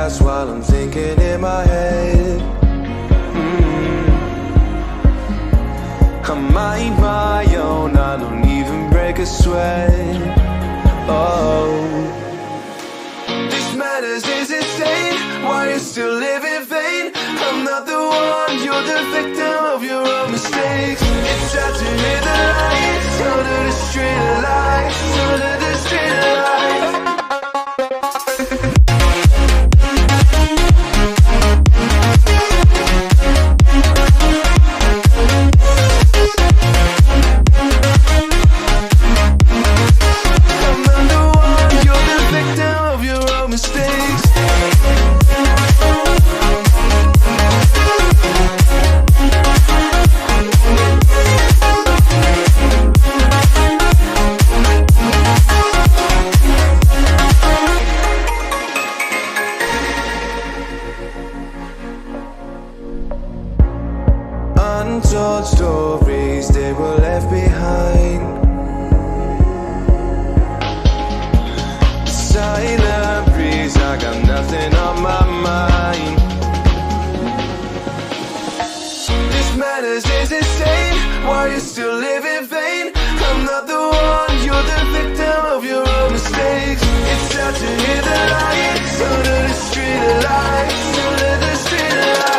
glass while I'm thinking in my head. I mind my own, I don't even break a sweat. Oh, this madness is insane. Why you still live in vain? I'm not the one, you're the victim of your own mistakes. It's sad to hear the lights under the street lights, under the street lights. Untold stories, they were left behind. Silent breeze, I got nothing on my mind. This madness is insane. Why you still live in vain? I'm not the one, you're the victim of your own mistakes. It's sad to hear the lights under the street lights, under the street lights.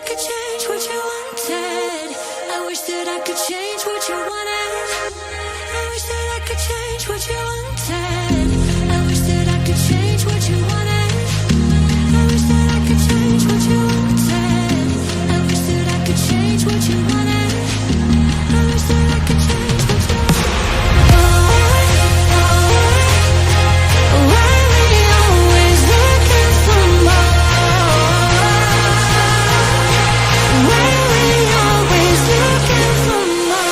could change what you wanted. I wish that I could change what you wanted. I wish that I could change what you wanted. I wish that I could change what you wanted. I wish that I could change what you wanted. I wish that I could change what you wanted. I wish that I could change what you wanted. Why we always looking for more? Why we always looking for more?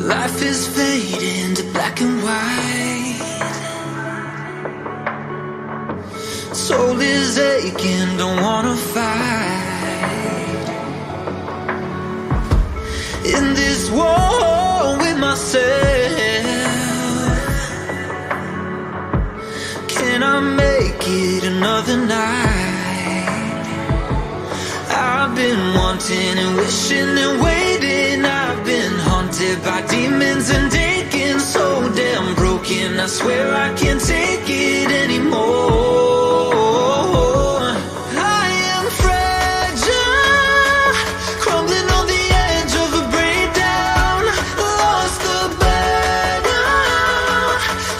Life is fading to black and white. Soul is aching, don't wanna fight. In this war with myself, can I make it another night? I've been wanting and wishing and waiting. I've been haunted by demons and aching, so damn broken. I swear I can't take it anymore. I am fragile, crumbling on the edge of a breakdown. Lost the battle,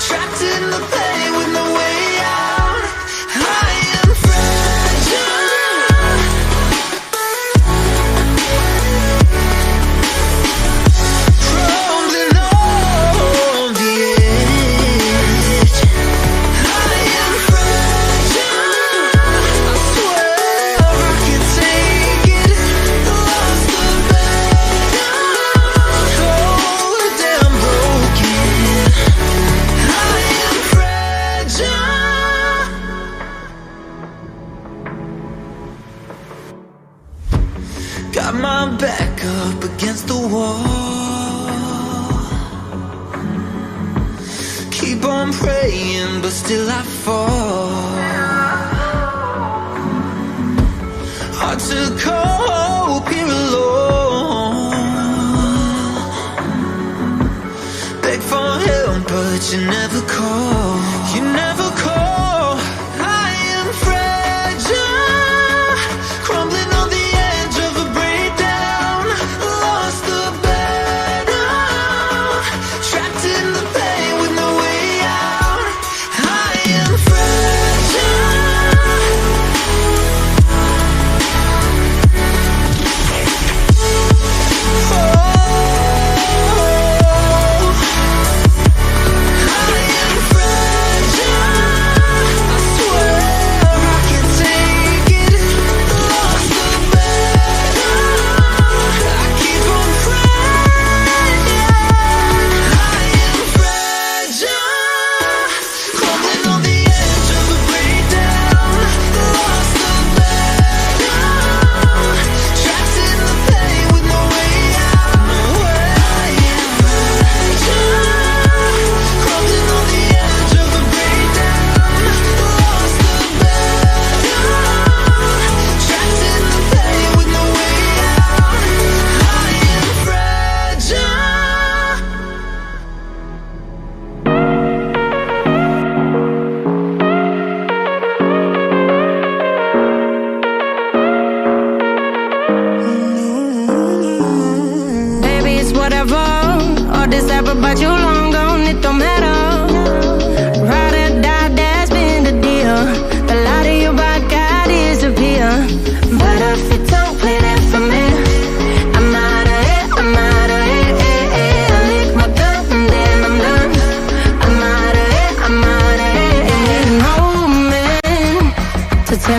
trapped in the pain with no way out. I am fragile. Got my back up against the wall. Keep on praying, but still I fall. Hard to cope here alone. Beg for help, but you never call. You never call. I am fragile, crumbling on the edge of a breakdown. Lost the battle, trapped in the pain with no way out. I am fragile. Oh, I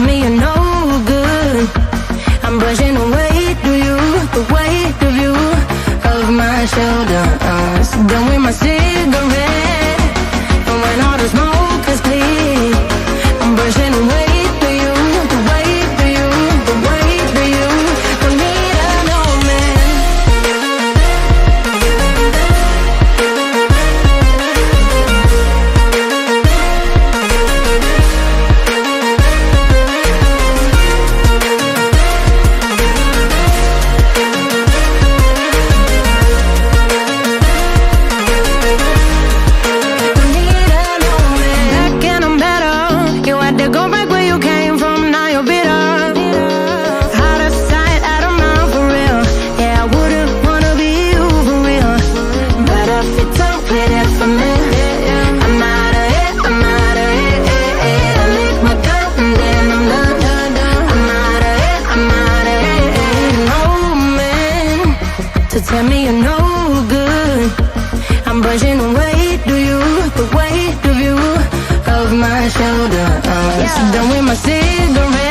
me you're no good. I'm brushing the weight of you, the weight of you, of my shoulders. Done with my cigarette, and when all the smoke is clear, I'm brushing the weight of you, the weight of you, the weight of you. Don't need a no man. Tell me you're no good. I'm brushing the weight of you, the weight of you, of my shoulders. Done with my cigarette.